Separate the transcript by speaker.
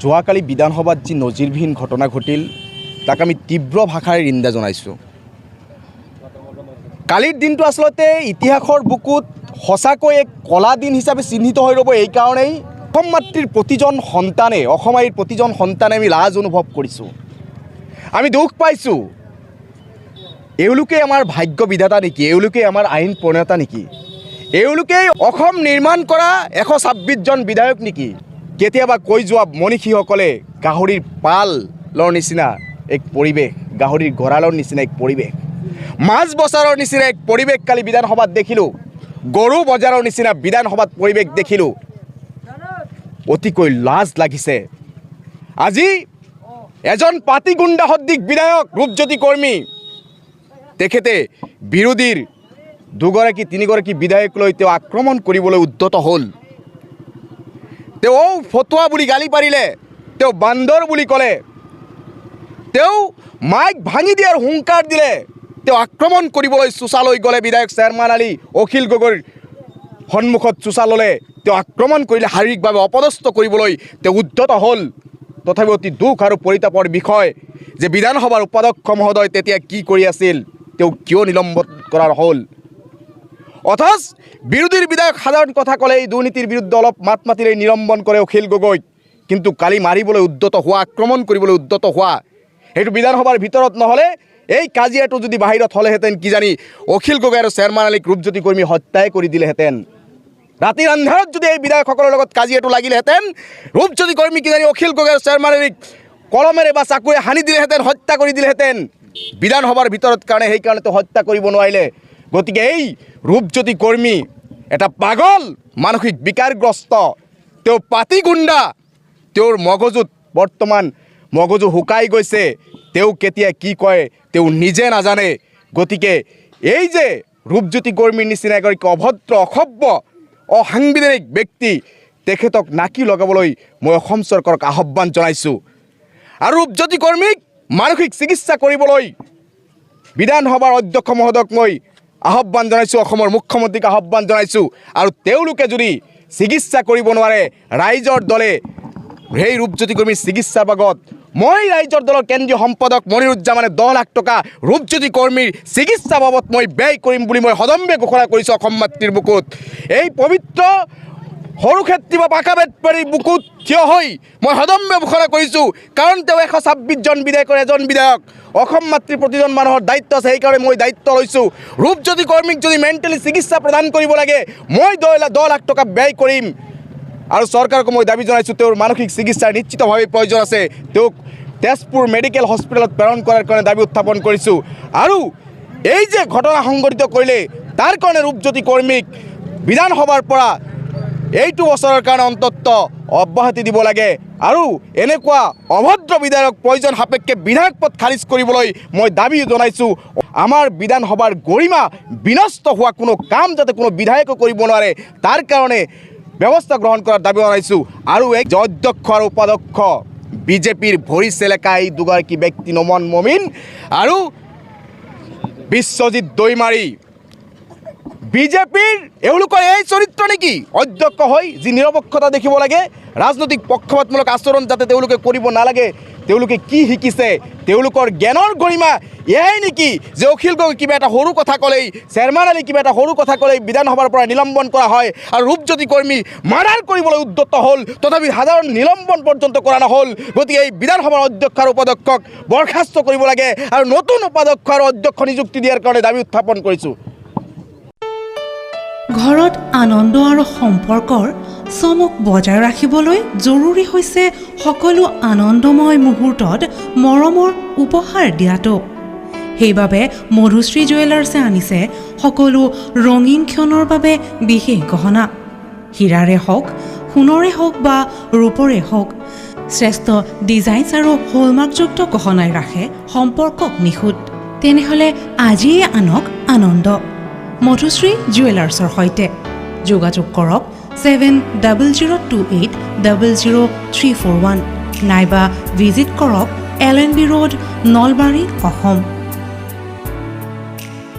Speaker 1: যোৱাকালি বিধানসভাত যি নজিৰবিহীন ঘটনা ঘটিল তাক আমি তীব্ৰ ভাষাৰে নিন্দা জনাইছোঁ। কালিৰ দিনটো আচলতে ইতিহাসৰ বুকুত সঁচাকৈ এক কলা দিন হিচাপে চিহ্নিত হৈ ৰ'ব। এইকাৰণেই অসম মাতৃৰ প্ৰতিজন সন্তানে, অসমাৰীৰ প্ৰতিজন সন্তানে আমি লাজ অনুভৱ কৰিছোঁ, আমি দুখ পাইছোঁ। এওঁলোকে আমাৰ ভাগ্য বিধাতা নেকি? এওঁলোকে আমাৰ আইন প্ৰণেতা নেকি? এওঁলোকেই অসম নিৰ্মাণ কৰা 126জন বিধায়ক নেকি? কেতিয়াবা কৈ যোৱা মনীষীসকলে গাহৰিৰ পালৰ নিচিনা এক পৰিৱেশ, গাহৰিৰ গঁৰালৰ নিচিনা এক পৰিৱেশ, মাছ বজাৰৰ নিচিনা এক পৰিৱেশ কালি বিধানসভাত দেখিলোঁ, গৰু বজাৰৰ নিচিনা বিধানসভাত পৰিৱেশ দেখিলোঁ। অতিকৈ লাজ লাগিছে। আজি এজন পাতি গুণ্ডা সদৃশ বিধায়ক ৰূপজ্যোতি কৰ্মী, তেখেতে বিৰোধীৰ দুগৰাকী তিনিগৰাকী বিধায়ক লৈ তেওঁ আক্ৰমণ কৰিবলৈ উদ্যত হ'ল। তেওঁ ফটুৱা বুলি গালি পাৰিলে, তেওঁ বান্দৰ বুলি ক'লে, তেওঁ মাইক ভাঙি দিয়াৰ হুংকাৰ দিলে, তেওঁ আক্ৰমণ কৰিবলৈ চোচালৈ গ'লে। বিধায়ক চেয়াৰমেন আলী অখিল গগৈৰ সন্মুখত চোচা ল'লে, তেওঁ আক্ৰমণ কৰিলে, শাৰীৰিকভাৱে অপদস্থ কৰিবলৈ তেওঁ উদ্যত হ'ল। তথাপি অতি দুখ আৰু পৰিতাপৰ বিষয় যে বিধানসভাৰ উপাধ্যক্ষ মহোদয় তেতিয়া কি কৰি আছিল, তেওঁ কিয় নিলম্বন কৰা হ'ল। অথচ বিৰোধীৰ বিধায়ক সাধাৰণ কথা ক'লে এই দুৰ্নীতিৰ বিৰুদ্ধে অলপ মাত মাতিলে নিলম্বন কৰে অখিল গগৈক। কিন্তু কালি মাৰিবলৈ উদ্যত হোৱা, আক্ৰমণ কৰিবলৈ উদ্যত হোৱা, সেইটো বিধানসভাৰ ভিতৰত নহ'লে এই কাজিয়াটো যদি বাহিৰত হ'লেহেঁতেন কিজানি অখিল গগৈ আৰু চেয়াৰমেন আলীক ৰূপজ্যোতি কৰ্মী হত্যাই কৰি দিলেহেঁতেন। ৰাতিৰ আন্ধাৰত যদি এই বিধায়কসকলৰ লগত কাজিয়াটো লাগিলেহেঁতেন, ৰূপজ্যোতি কৰ্মী কিজানি অখিল গগৈ আৰু চেয়াৰমেন আলীক কলমেৰে বা চাকুৰে সানি দিলেহেঁতেন, হত্যা কৰি দিলেহেঁতেন। বিধানসভাৰ ভিতৰত কাৰণে সেইকাৰণে তেওঁ হত্যা কৰিব নোৱাৰিলে। গতিকে এই ৰূপজ্যোতি কৰ্মী এটা পাগল, মানসিক বিকাৰগ্ৰস্ত, তেওঁ পাতি গুণ্ডা, তেওঁৰ মগজুত বৰ্তমান মগজু শুকাই গৈছে। তেওঁ কেতিয়া কি কয় তেওঁ নিজে নাজানে। গতিকে এই যে ৰূপজ্যোতি কৰ্মীৰ নিচিনা এগৰাকী অভদ্ৰ, অসভ্য, অসাংবিধানিক ব্যক্তি, তেখেতক নাকি লগাবলৈ মই অসম চৰকাৰক আহ্বান জনাইছোঁ। আৰু ৰূপজ্যোতি কৰ্মীক মানসিক চিকিৎসা কৰিবলৈ বিধানসভাৰ অধ্যক্ষ মহোদয়ক মই আহ্বান জনাইছোঁ, অসমৰ মুখ্যমন্ত্ৰীক আহ্বান জনাইছোঁ। আৰু তেওঁলোকে যদি চিকিৎসা কৰিব নোৱাৰে, ৰাইজৰ দলে সেই ৰূপজ্যোতি কৰ্মীৰ চিকিৎসাৰ বাবদ মই ৰাইজৰ দলৰ কেন্দ্ৰীয় সম্পাদক মনিৰুজ্জামানে 10 লাখ টকা ৰূপজ্যোতি কৰ্মীৰ চিকিৎসা বাবদ মই ব্যয় কৰিম বুলি মই সদম্বে ঘোষণা কৰিছোঁ অসম মাতৃৰ বুকুত। এই পবিত্ৰ সৰুক্ষেত্ৰী বা পাকাবেতবাৰীৰ বুকুত থিয় হৈ মই সদম্বে ঘোষণা কৰিছোঁ। কাৰণ তেওঁ 126জন বিধায়কৰ এজন বিধায়ক। অসম মাতৃৰ প্ৰতিজন মানুহৰ দায়িত্ব আছে, সেইকাৰণে মই দায়িত্ব লৈছোঁ। ৰূপজ্যোতি কৰ্মীক যদি মেণ্টেলি চিকিৎসা প্ৰদান কৰিব লাগে, মই 10 লাখ টকা ব্যয় কৰিম। আৰু চৰকাৰকো মই দাবী জনাইছোঁ তেওঁৰ মানসিক চিকিৎসাৰ নিশ্চিতভাৱে প্ৰয়োজন আছে। তেওঁক তেজপুৰ মেডিকেল হস্পিটেলত প্ৰেৰণ কৰাৰ কাৰণে দাবী উত্থাপন কৰিছোঁ। আৰু এই যে ঘটনা সংঘটিত কৰিলে তাৰ কাৰণে ৰূপজ্যোতি কৰ্মীক বিধানসভাৰ পৰা এইটো বছৰৰ কাৰণে অন্তত অব্যাহতি দিব লাগে। আৰু এনেকুৱা অভদ্ৰ বিধায়ক প্ৰয়োজন সাপেক্ষে বিধায়ক পদ খাৰিজ কৰিবলৈ মই দাবী জনাইছোঁ। আমাৰ বিধানসভাৰ গৰিমা বিনষ্ট হোৱা কোনো কাম যাতে কোনো বিধায়কে কৰিব নোৱাৰে, তাৰ কাৰণে ব্যৱস্থা গ্ৰহণ কৰাৰ দাবী জনাইছোঁ। আৰু এক অধ্যক্ষ আৰু উপাধ্যক্ষ বিজেপিৰ ভৰি চেলেকা এই দুগৰাকী ব্যক্তি, নমন মমিন আৰু বিশ্বজিৎ দৈমাৰী, বিজেপিৰ এওঁলোকৰ এই চৰিত্ৰ নেকি? অধ্যক্ষ হৈ যি নিৰপেক্ষতা দেখিব লাগে, ৰাজনৈতিক পক্ষপাতমূলক আচৰণ যাতে তেওঁলোকে কৰিব নালাগে, তেওঁলোকে কি শিকিছে? তেওঁলোকৰ জ্ঞানৰ গৰিমা এয়াই নেকি যে অখিল গগৈ কিবা এটা সৰু কথা ক'লেই, চেয়াৰমেন আলী কিবা এটা সৰু কথা ক'লেই বিধানসভাৰ পৰা নিলম্বন কৰা হয়, আৰু ৰূপজ্যোতি কৰ্মী মাৰ্ডাৰ কৰিবলৈ উদ্যত হ'ল, তথাপি সাধাৰণ নিলম্বন পৰ্যন্ত কৰা নহ'ল। গতিকে এই বিধানসভাৰ অধ্যক্ষ আৰু উপাধ্যক্ষক বৰ্খাস্ত কৰিব লাগে আৰু নতুন উপাধ্যক্ষ আৰু অধ্যক্ষ নিযুক্তি দিয়াৰ কাৰণে দাবী উত্থাপন কৰিছোঁ।
Speaker 2: ঘৰত আনন্দ আৰু সম্পৰ্কৰ চমক বজাই ৰাখিবলৈ জৰুৰী হৈছে সকলো আনন্দময় মুহূৰ্তত মৰমৰ উপহাৰ দিয়াটো। সেইবাবে মধুশ্ৰী জুৱেলাৰ্ছে আনিছে সকলো ৰঙীন ক্ষণৰ বাবে বিশেষ গহনা। হীৰাৰে হওক, সোণৰে হওক বা ৰূপৰে হওক, শ্ৰেষ্ঠ ডিজাইনছ আৰু হলমাৰ্কযুক্ত গহনাই ৰাখে সম্পৰ্কক নিখুঁত। তেনেহ'লে আজিয়ে আনক আনন্দ মধুশ্ৰী জুৱেলাৰ্ছৰ সৈতে। যোগাযোগ কৰক 7002800341 নাইবা ভিজিট কৰক LNB ৰোড, নলবাৰী, অসম।